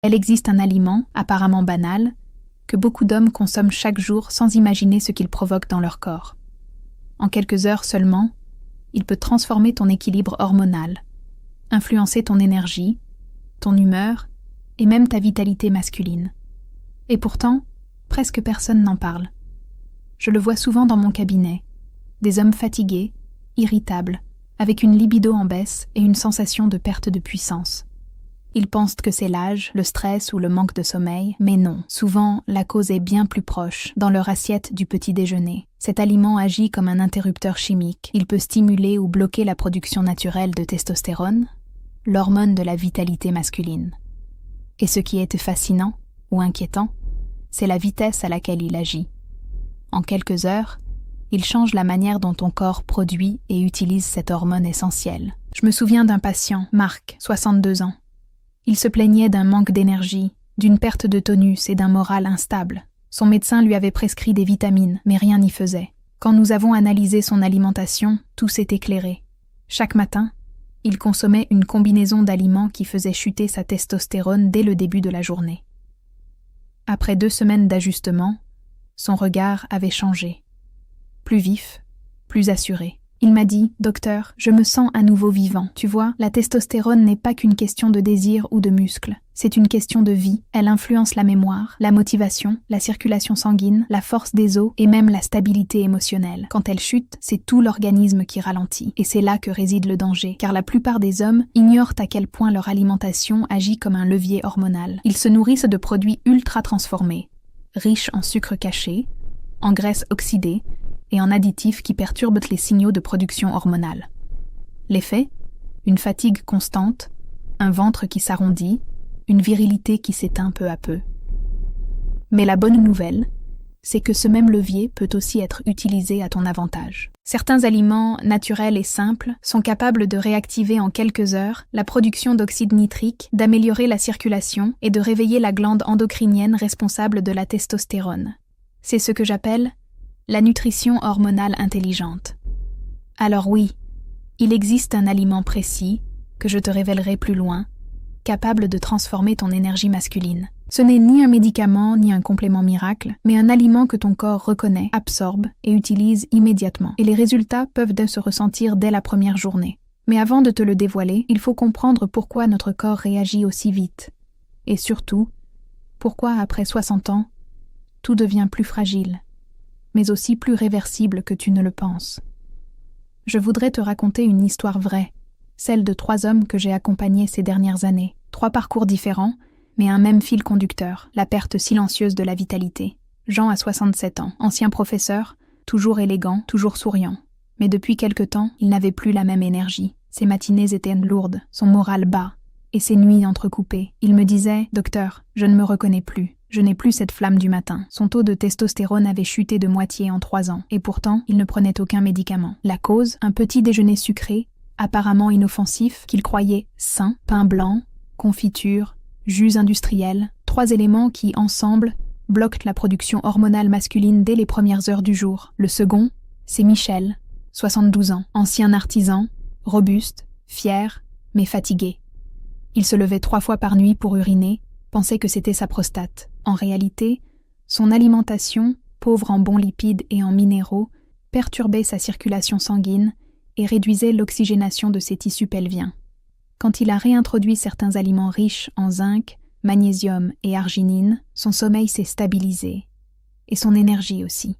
Elle existe un aliment, apparemment banal, que beaucoup d'hommes consomment chaque jour sans imaginer ce qu'il provoque dans leur corps. En quelques heures seulement, il peut transformer ton équilibre hormonal, influencer ton énergie, ton humeur et même ta vitalité masculine. Et pourtant, presque personne n'en parle. Je le vois souvent dans mon cabinet, des hommes fatigués, irritables, avec une libido en baisse et une sensation de perte de puissance. Ils pensent que c'est l'âge, le stress ou le manque de sommeil, mais non. Souvent, la cause est bien plus proche, dans leur assiette du petit déjeuner. Cet aliment agit comme un interrupteur chimique. Il peut stimuler ou bloquer la production naturelle de testostérone, l'hormone de la vitalité masculine. Et ce qui est fascinant, ou inquiétant, c'est la vitesse à laquelle il agit. En quelques heures, il change la manière dont ton corps produit et utilise cette hormone essentielle. Je me souviens d'un patient, Marc, 62 ans. Il se plaignait d'un manque d'énergie, d'une perte de tonus et d'un moral instable. Son médecin lui avait prescrit des vitamines, mais rien n'y faisait. Quand nous avons analysé son alimentation, tout s'est éclairé. Chaque matin, il consommait une combinaison d'aliments qui faisait chuter sa testostérone dès le début de la journée. Après 2 semaines d'ajustement, son regard avait changé. Plus vif, plus assuré. Il m'a dit « Docteur, je me sens à nouveau vivant. Tu vois, la testostérone n'est pas qu'une question de désir ou de muscles. C'est une question de vie. Elle influence la mémoire, la motivation, la circulation sanguine, la force des os et même la stabilité émotionnelle. Quand elle chute, c'est tout l'organisme qui ralentit. Et c'est là que réside le danger, car la plupart des hommes ignorent à quel point leur alimentation agit comme un levier hormonal. Ils se nourrissent de produits ultra transformés, riches en sucre caché, en graisses oxydées, et en additifs qui perturbent les signaux de production hormonale. L'effet ? Une fatigue constante, un ventre qui s'arrondit, une virilité qui s'éteint peu à peu. Mais la bonne nouvelle, c'est que ce même levier peut aussi être utilisé à ton avantage. Certains aliments naturels et simples sont capables de réactiver en quelques heures la production d'oxyde nitrique, d'améliorer la circulation et de réveiller la glande endocrinienne responsable de la testostérone. C'est ce que j'appelle la nutrition hormonale intelligente. Alors oui, il existe un aliment précis, que je te révélerai plus loin, capable de transformer ton énergie masculine. Ce n'est ni un médicament ni un complément miracle, mais un aliment que ton corps reconnaît, absorbe et utilise immédiatement. Et les résultats peuvent se ressentir dès la première journée. Mais avant de te le dévoiler, il faut comprendre pourquoi notre corps réagit aussi vite. Et surtout, pourquoi après 60 ans, tout devient plus fragile, mais aussi plus réversible que tu ne le penses. Je voudrais te raconter une histoire vraie, celle de 3 hommes que j'ai accompagnés ces dernières années. 3 parcours différents, mais un même fil conducteur, la perte silencieuse de la vitalité. Jean a 67 ans, ancien professeur, toujours élégant, toujours souriant. Mais depuis quelque temps, il n'avait plus la même énergie. Ses matinées étaient lourdes, son moral bas, et ses nuits entrecoupées. Il me disait « Docteur, je ne me reconnais plus. Je n'ai plus cette flamme du matin. » Son taux de testostérone avait chuté de moitié en 3 ans, et pourtant, il ne prenait aucun médicament. La cause, un petit déjeuner sucré, apparemment inoffensif, qu'il croyait sain, pain blanc, confiture, jus industriels, 3 éléments qui, ensemble, bloquent la production hormonale masculine dès les premières heures du jour. Le second, c'est Michel, 72 ans, ancien artisan, robuste, fier, mais fatigué. Il se levait 3 fois par nuit pour uriner, pensait que c'était sa prostate. En réalité, son alimentation, pauvre en bons lipides et en minéraux, perturbait sa circulation sanguine et réduisait l'oxygénation de ses tissus pelviens. Quand il a réintroduit certains aliments riches en zinc, magnésium et arginine, son sommeil s'est stabilisé, et son énergie aussi.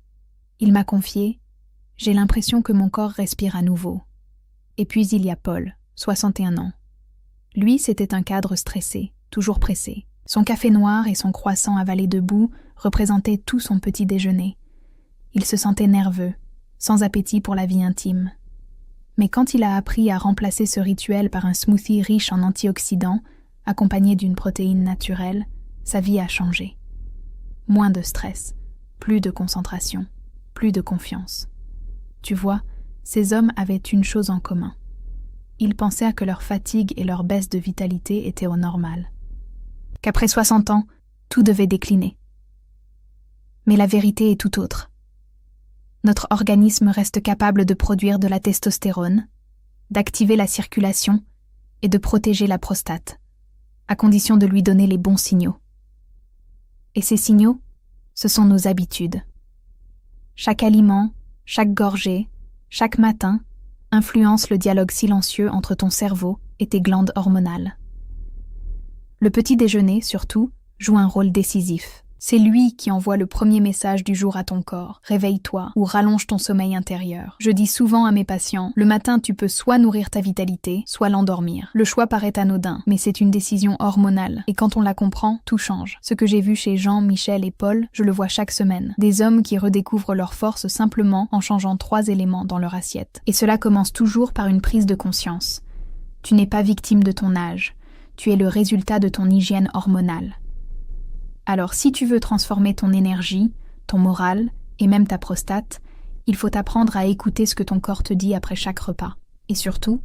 Il m'a confié « J'ai l'impression que mon corps respire à nouveau. » Et puis il y a Paul, 61 ans. Lui, c'était un cadre stressé, toujours pressé. Son café noir et son croissant avalé debout représentaient tout son petit déjeuner. Il se sentait nerveux, sans appétit pour la vie intime. Mais quand il a appris à remplacer ce rituel par un smoothie riche en antioxydants, accompagné d'une protéine naturelle, sa vie a changé. Moins de stress, plus de concentration, plus de confiance. Tu vois, ces hommes avaient une chose en commun. Ils pensaient que leur fatigue et leur baisse de vitalité étaient au normal. Qu'après 60 ans, tout devait décliner. Mais la vérité est tout autre. Notre organisme reste capable de produire de la testostérone, d'activer la circulation et de protéger la prostate, à condition de lui donner les bons signaux. Et ces signaux, ce sont nos habitudes. Chaque aliment, chaque gorgée, chaque matin, influence le dialogue silencieux entre ton cerveau et tes glandes hormonales. Le petit déjeuner, surtout, joue un rôle décisif. C'est lui qui envoie le premier message du jour à ton corps. Réveille-toi ou rallonge ton sommeil intérieur. Je dis souvent à mes patients, le matin tu peux soit nourrir ta vitalité, soit l'endormir. Le choix paraît anodin, mais c'est une décision hormonale. Et quand on la comprend, tout change. Ce que j'ai vu chez Jean, Michel et Paul, je le vois chaque semaine. Des hommes qui redécouvrent leur force simplement en changeant 3 éléments dans leur assiette. Et cela commence toujours par une prise de conscience. Tu n'es pas victime de ton âge. Tu es le résultat de ton hygiène hormonale. Alors si tu veux transformer ton énergie, ton moral et même ta prostate, il faut apprendre à écouter ce que ton corps te dit après chaque repas. Et surtout,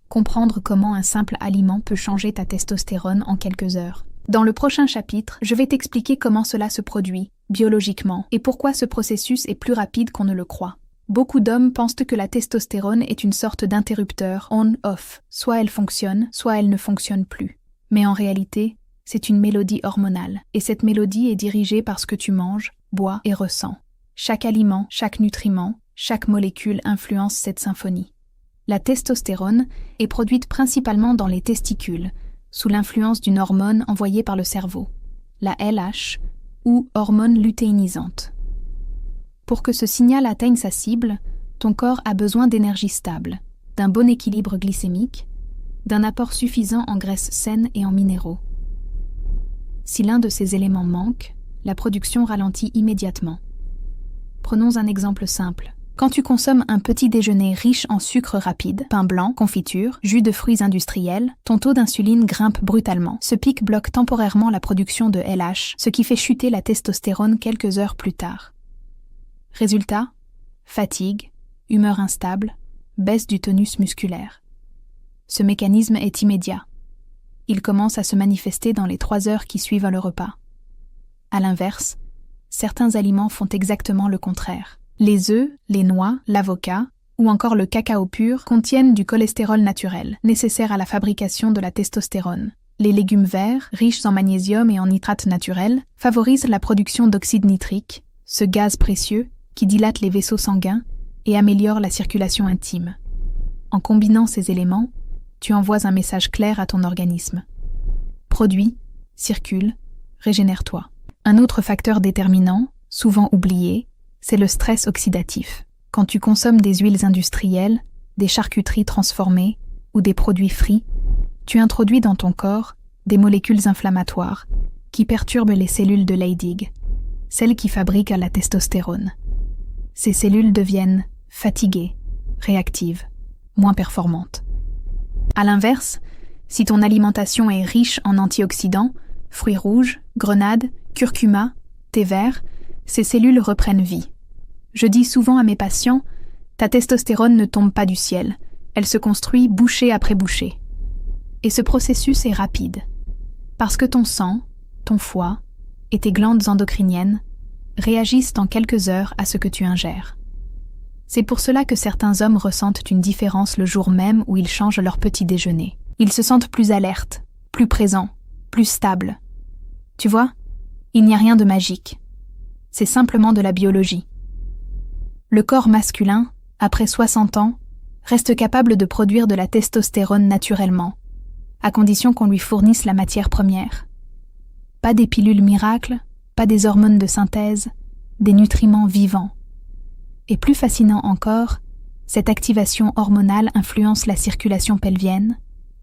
comprendre comment un simple aliment peut changer ta testostérone en quelques heures. Dans le prochain chapitre, je vais t'expliquer comment cela se produit, biologiquement, et pourquoi ce processus est plus rapide qu'on ne le croit. Beaucoup d'hommes pensent que la testostérone est une sorte d'interrupteur on-off. Soit elle fonctionne, soit elle ne fonctionne plus. Mais en réalité, c'est une mélodie hormonale, et cette mélodie est dirigée par ce que tu manges, bois et ressens. Chaque aliment, chaque nutriment, chaque molécule influence cette symphonie. La testostérone est produite principalement dans les testicules, sous l'influence d'une hormone envoyée par le cerveau, la LH, ou hormone lutéinisante. Pour que ce signal atteigne sa cible, ton corps a besoin d'énergie stable, d'un bon équilibre glycémique, d'un apport suffisant en graisses saines et en minéraux. Si l'un de ces éléments manque, la production ralentit immédiatement. Prenons un exemple simple. Quand tu consommes un petit déjeuner riche en sucre rapide, pain blanc, confiture, jus de fruits industriels, ton taux d'insuline grimpe brutalement. Ce pic bloque temporairement la production de LH, ce qui fait chuter la testostérone quelques heures plus tard. Résultat, fatigue, humeur instable, baisse du tonus musculaire. Ce mécanisme est immédiat. Il commence à se manifester dans les 3 heures qui suivent le repas. À l'inverse, certains aliments font exactement le contraire. Les œufs, les noix, l'avocat ou encore le cacao pur contiennent du cholestérol naturel, nécessaire à la fabrication de la testostérone. Les légumes verts, riches en magnésium et en nitrate naturel, favorisent la production d'oxyde nitrique, ce gaz précieux qui dilate les vaisseaux sanguins et améliore la circulation intime. En combinant ces éléments, tu envoies un message clair à ton organisme. Produis, circule, régénère-toi. Un autre facteur déterminant, souvent oublié, c'est le stress oxydatif. Quand tu consommes des huiles industrielles, des charcuteries transformées ou des produits frits, tu introduis dans ton corps des molécules inflammatoires qui perturbent les cellules de Leydig, celles qui fabriquent la testostérone. Ces cellules deviennent fatiguées, réactives, moins performantes. À l'inverse, si ton alimentation est riche en antioxydants, fruits rouges, grenades, curcuma, thé vert, ces cellules reprennent vie. Je dis souvent à mes patients, ta testostérone ne tombe pas du ciel, elle se construit bouchée après bouchée. Et ce processus est rapide, parce que ton sang, ton foie et tes glandes endocriniennes réagissent en quelques heures à ce que tu ingères. C'est pour cela que certains hommes ressentent une différence le jour même où ils changent leur petit déjeuner. Ils se sentent plus alertes, plus présents, plus stables. Tu vois, il n'y a rien de magique. C'est simplement de la biologie. Le corps masculin, après 60 ans, reste capable de produire de la testostérone naturellement, à condition qu'on lui fournisse la matière première. Pas des pilules miracles, pas des hormones de synthèse, des nutriments vivants. Et plus fascinant encore, cette activation hormonale influence la circulation pelvienne,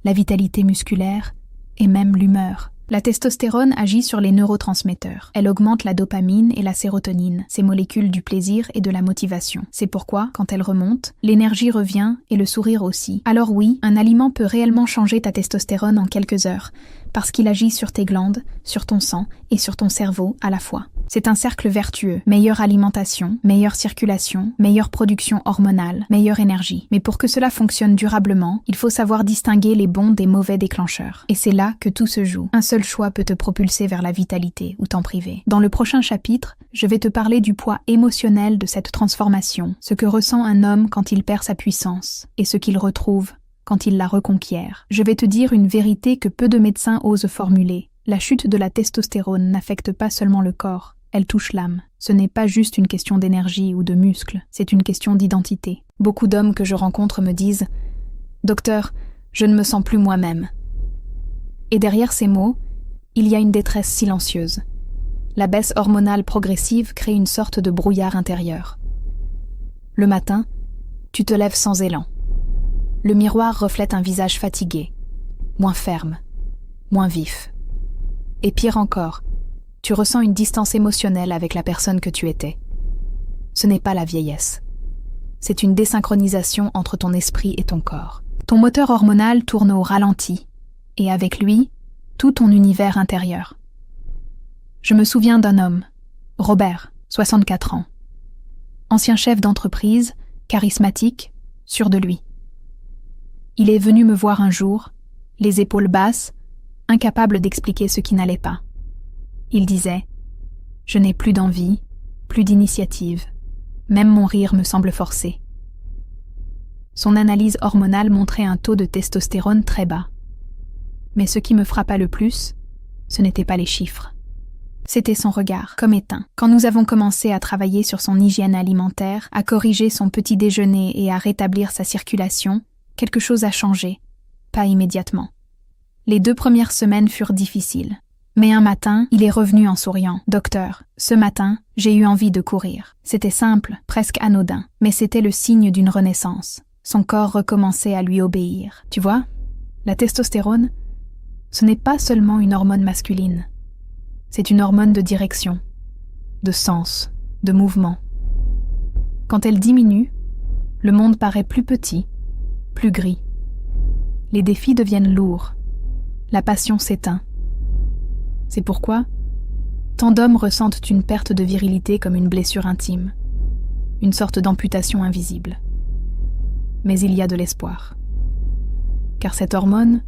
la vitalité musculaire et même l'humeur. La testostérone agit sur les neurotransmetteurs. Elle augmente la dopamine et la sérotonine, ces molécules du plaisir et de la motivation. C'est pourquoi, quand elle remonte, l'énergie revient et le sourire aussi. Alors oui, un aliment peut réellement changer ta testostérone en quelques heures, parce qu'il agit sur tes glandes, sur ton sang et sur ton cerveau à la fois. C'est un cercle vertueux. Meilleure alimentation, meilleure circulation, meilleure production hormonale, meilleure énergie. Mais pour que cela fonctionne durablement, il faut savoir distinguer les bons des mauvais déclencheurs. Et c'est là que tout se joue. Un seul choix peut te propulser vers la vitalité ou t'en priver. Dans le prochain chapitre, je vais te parler du poids émotionnel de cette transformation, ce que ressent un homme quand il perd sa puissance et ce qu'il retrouve quand ils la reconquièrent. Je vais te dire une vérité que peu de médecins osent formuler. La chute de la testostérone n'affecte pas seulement le corps, elle touche l'âme. Ce n'est pas juste une question d'énergie ou de muscles, c'est une question d'identité. Beaucoup d'hommes que je rencontre me disent « Docteur, je ne me sens plus moi-même ». Et derrière ces mots, il y a une détresse silencieuse. La baisse hormonale progressive crée une sorte de brouillard intérieur. Le matin, tu te lèves sans élan. Le miroir reflète un visage fatigué, moins ferme, moins vif. Et pire encore, tu ressens une distance émotionnelle avec la personne que tu étais. Ce n'est pas la vieillesse. C'est une désynchronisation entre ton esprit et ton corps. Ton moteur hormonal tourne au ralenti, et avec lui, tout ton univers intérieur. Je me souviens d'un homme, Robert, 64 ans. Ancien chef d'entreprise, charismatique, sûr de lui. Il est venu me voir un jour, les épaules basses, incapable d'expliquer ce qui n'allait pas. Il disait « Je n'ai plus d'envie, plus d'initiative. Même mon rire me semble forcé. » Son analyse hormonale montrait un taux de testostérone très bas. Mais ce qui me frappa le plus, ce n'étaient pas les chiffres. C'était son regard, comme éteint. Quand nous avons commencé à travailler sur son hygiène alimentaire, à corriger son petit déjeuner et à rétablir sa circulation, quelque chose a changé, pas immédiatement. Les 2 premières semaines furent difficiles. Mais un matin, il est revenu en souriant. « Docteur, ce matin, j'ai eu envie de courir. » C'était simple, presque anodin, mais c'était le signe d'une renaissance. Son corps recommençait à lui obéir. Tu vois, la testostérone, ce n'est pas seulement une hormone masculine. C'est une hormone de direction, de sens, de mouvement. Quand elle diminue, le monde paraît plus petit, plus gris. Les défis deviennent lourds. La passion s'éteint. C'est pourquoi tant d'hommes ressentent une perte de virilité comme une blessure intime, une sorte d'amputation invisible. Mais il y a de l'espoir. Car cette hormone,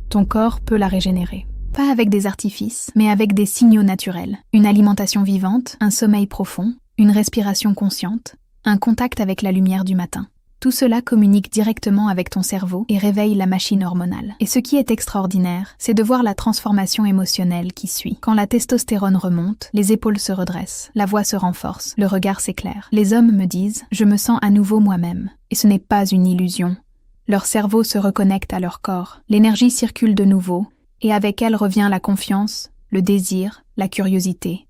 ton corps peut la régénérer. Pas avec des artifices, mais avec des signaux naturels. Une alimentation vivante, un sommeil profond, une respiration consciente, un contact avec la lumière du matin. Tout cela communique directement avec ton cerveau et réveille la machine hormonale. Et ce qui est extraordinaire, c'est de voir la transformation émotionnelle qui suit. Quand la testostérone remonte, les épaules se redressent, la voix se renforce, le regard s'éclaire. Les hommes me disent « Je me sens à nouveau moi-même ». Et ce n'est pas une illusion. Leur cerveau se reconnecte à leur corps. L'énergie circule de nouveau, et avec elle revient la confiance, le désir, la curiosité.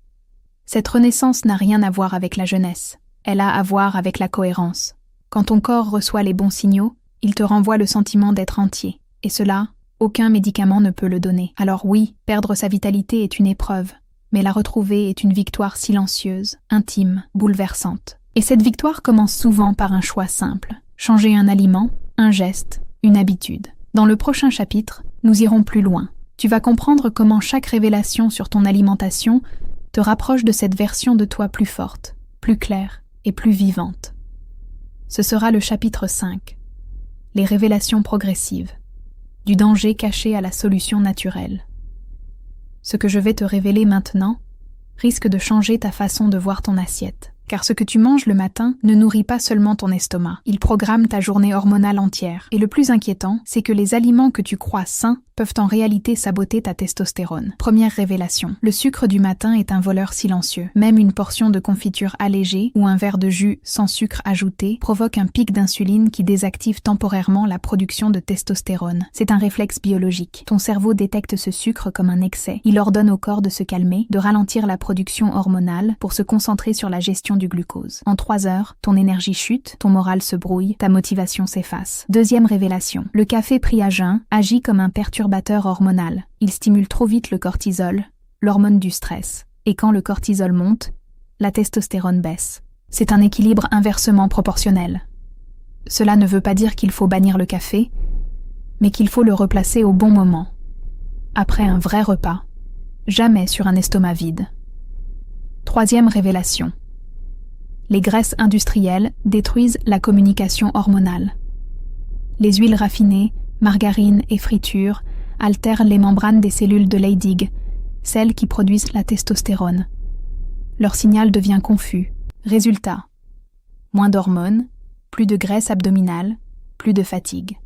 Cette renaissance n'a rien à voir avec la jeunesse. Elle a à voir avec la cohérence. Quand ton corps reçoit les bons signaux, il te renvoie le sentiment d'être entier. Et cela, aucun médicament ne peut le donner. Alors oui, perdre sa vitalité est une épreuve, mais la retrouver est une victoire silencieuse, intime, bouleversante. Et cette victoire commence souvent par un choix simple. Changer un aliment, un geste, une habitude. Dans le prochain chapitre, nous irons plus loin. Tu vas comprendre comment chaque révélation sur ton alimentation te rapproche de cette version de toi plus forte, plus claire et plus vivante. Ce sera le chapitre 5, les révélations progressives, du danger caché à la solution naturelle. Ce que je vais te révéler maintenant risque de changer ta façon de voir ton assiette. Car ce que tu manges le matin ne nourrit pas seulement ton estomac, il programme ta journée hormonale entière. Et le plus inquiétant, c'est que les aliments que tu crois sains peuvent en réalité saboter ta testostérone. Première révélation, le sucre du matin est un voleur silencieux. Même une portion de confiture allégée ou un verre de jus sans sucre ajouté provoque un pic d'insuline qui désactive temporairement la production de testostérone. C'est un réflexe biologique. Ton cerveau détecte ce sucre comme un excès. Il ordonne au corps de se calmer, de ralentir la production hormonale pour se concentrer sur la gestion du glucose. En 3 heures, ton énergie chute, ton moral se brouille, ta motivation s'efface. Deuxième révélation, le café pris à jeun agit comme un perturbateur hormonal. Il stimule trop vite le cortisol, l'hormone du stress. Et quand le cortisol monte, la testostérone baisse. C'est un équilibre inversement proportionnel. Cela ne veut pas dire qu'il faut bannir le café, mais qu'il faut le replacer au bon moment. Après un vrai repas, jamais sur un estomac vide. Troisième révélation. Les graisses industrielles détruisent la communication hormonale. Les huiles raffinées, margarines et fritures altèrent les membranes des cellules de Leydig, celles qui produisent la testostérone. Leur signal devient confus. Résultat, moins d'hormones, plus de graisse abdominale, plus de fatigue.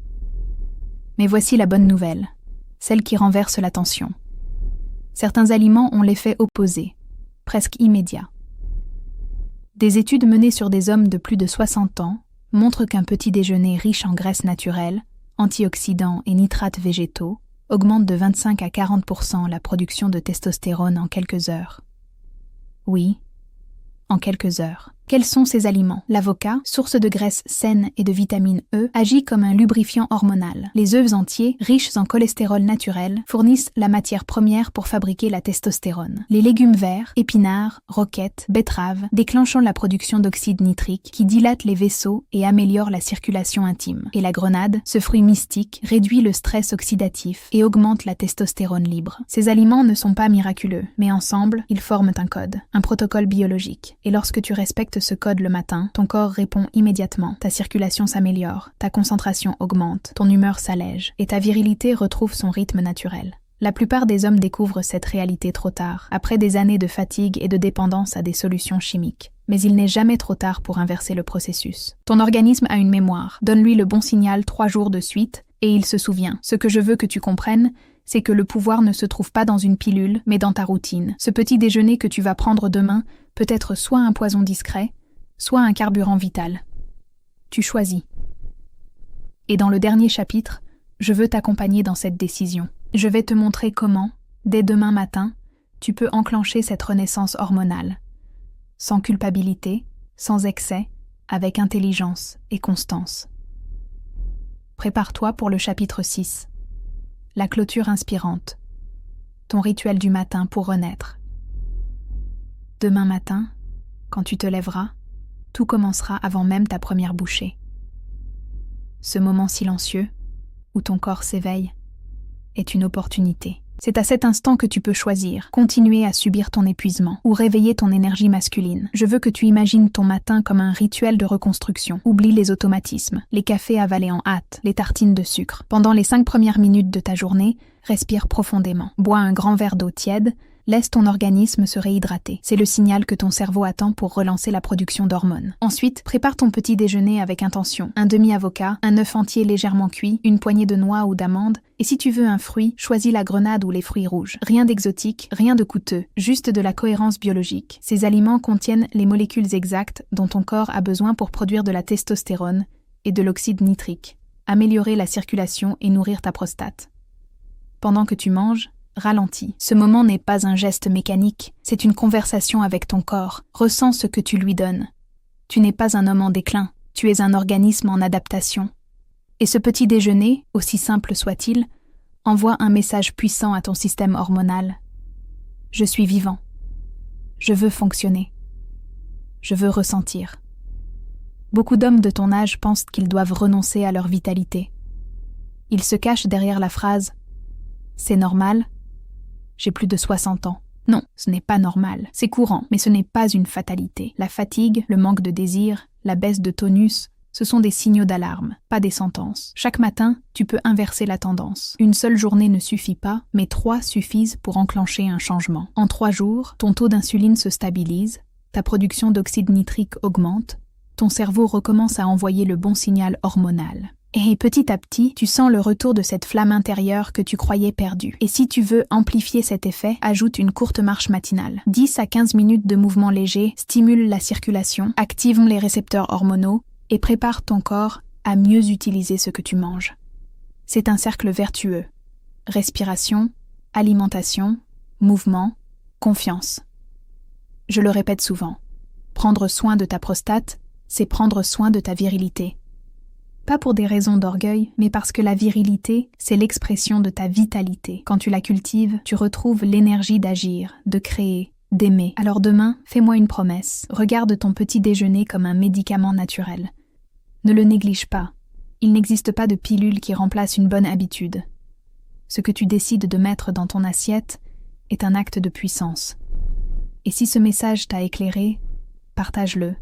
Mais voici la bonne nouvelle, celle qui renverse la tension. Certains aliments ont l'effet opposé, presque immédiat. Des études menées sur des hommes de plus de 60 ans montrent qu'un petit déjeuner riche en graisses naturelles, antioxydants et nitrates végétaux augmente de 25 à 40% la production de testostérone en quelques heures. Oui, en quelques heures. Quels sont ces aliments? L'avocat, source de graisses saines et de vitamine E, agit comme un lubrifiant hormonal. Les œufs entiers, riches en cholestérol naturel, fournissent la matière première pour fabriquer la testostérone. Les légumes verts, épinards, roquettes, betteraves, déclenchant la production d'oxyde nitrique qui dilate les vaisseaux et améliore la circulation intime. Et la grenade, ce fruit mystique, réduit le stress oxydatif et augmente la testostérone libre. Ces aliments ne sont pas miraculeux, mais ensemble, ils forment un code, un protocole biologique. Et lorsque tu respectes ce code le matin, ton corps répond immédiatement, ta circulation s'améliore, ta concentration augmente, ton humeur s'allège et ta virilité retrouve son rythme naturel. La plupart des hommes découvrent cette réalité trop tard, après des années de fatigue et de dépendance à des solutions chimiques. Mais il n'est jamais trop tard pour inverser le processus. Ton organisme a une mémoire, donne-lui le bon signal 3 jours de suite et il se souvient. Ce que je veux que tu comprennes, c'est que le pouvoir ne se trouve pas dans une pilule, mais dans ta routine. Ce petit déjeuner que tu vas prendre demain peut être soit un poison discret, soit un carburant vital. Tu choisis. Et dans le dernier chapitre, je veux t'accompagner dans cette décision. Je vais te montrer comment, dès demain matin, tu peux enclencher cette renaissance hormonale. Sans culpabilité, sans excès, avec intelligence et constance. Prépare-toi pour le chapitre 6. La clôture inspirante. Ton rituel du matin pour renaître. Demain matin, quand tu te lèveras, tout commencera avant même ta première bouchée. Ce moment silencieux, où ton corps s'éveille, est une opportunité. C'est à cet instant que tu peux choisir, continuer à subir ton épuisement ou réveiller ton énergie masculine. Je veux que tu imagines ton matin comme un rituel de reconstruction. Oublie les automatismes, les cafés avalés en hâte, les tartines de sucre. Pendant les 5 premières minutes de ta journée, respire profondément. Bois un grand verre d'eau tiède, laisse ton organisme se réhydrater. C'est le signal que ton cerveau attend pour relancer la production d'hormones. Ensuite, prépare ton petit déjeuner avec intention. Un demi-avocat, un œuf entier légèrement cuit, une poignée de noix ou d'amandes, et si tu veux un fruit, choisis la grenade ou les fruits rouges. Rien d'exotique, rien de coûteux, juste de la cohérence biologique. Ces aliments contiennent les molécules exactes dont ton corps a besoin pour produire de la testostérone et de l'oxyde nitrique, améliorer la circulation et nourrir ta prostate. Pendant que tu manges, ralentis. Ce moment n'est pas un geste mécanique, c'est une conversation avec ton corps. Ressens ce que tu lui donnes. Tu n'es pas un homme en déclin, tu es un organisme en adaptation. Et ce petit déjeuner, aussi simple soit-il, envoie un message puissant à ton système hormonal. Je suis vivant. Je veux fonctionner. Je veux ressentir. Beaucoup d'hommes de ton âge pensent qu'ils doivent renoncer à leur vitalité. Ils se cachent derrière la phrase « C'est normal ?» J'ai plus de 60 ans. Non, ce n'est pas normal. C'est courant, mais ce n'est pas une fatalité. La fatigue, le manque de désir, la baisse de tonus, ce sont des signaux d'alarme, pas des sentences. Chaque matin, tu peux inverser la tendance. Une seule journée ne suffit pas, mais 3 suffisent pour enclencher un changement. En 3 jours, ton taux d'insuline se stabilise, ta production d'oxyde nitrique augmente, ton cerveau recommence à envoyer le bon signal hormonal. Et petit à petit, tu sens le retour de cette flamme intérieure que tu croyais perdue. Et si tu veux amplifier cet effet, ajoute une courte marche matinale. 10 à 15 minutes de mouvement léger stimulent la circulation, activent les récepteurs hormonaux et préparent ton corps à mieux utiliser ce que tu manges. C'est un cercle vertueux. Respiration, alimentation, mouvement, confiance. Je le répète souvent. Prendre soin de ta prostate, c'est prendre soin de ta virilité. Pas pour des raisons d'orgueil, mais parce que la virilité, c'est l'expression de ta vitalité. Quand tu la cultives, tu retrouves l'énergie d'agir, de créer, d'aimer. Alors demain, fais-moi une promesse. Regarde ton petit déjeuner comme un médicament naturel. Ne le néglige pas. Il n'existe pas de pilule qui remplace une bonne habitude. Ce que tu décides de mettre dans ton assiette est un acte de puissance. Et si ce message t'a éclairé, partage-le.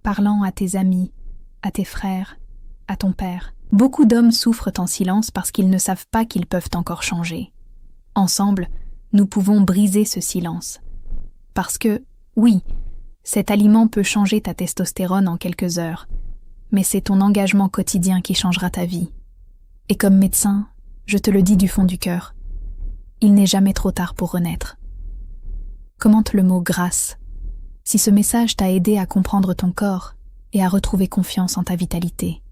Parlant à tes amis, à tes frères, à ton père. Beaucoup d'hommes souffrent en silence parce qu'ils ne savent pas qu'ils peuvent encore changer. Ensemble, nous pouvons briser ce silence. Parce que, oui, cet aliment peut changer ta testostérone en quelques heures, mais c'est ton engagement quotidien qui changera ta vie. Et comme médecin, je te le dis du fond du cœur, il n'est jamais trop tard pour renaître. Commente le mot « grâce » si ce message t'a aidé à comprendre ton corps et à retrouver confiance en ta vitalité.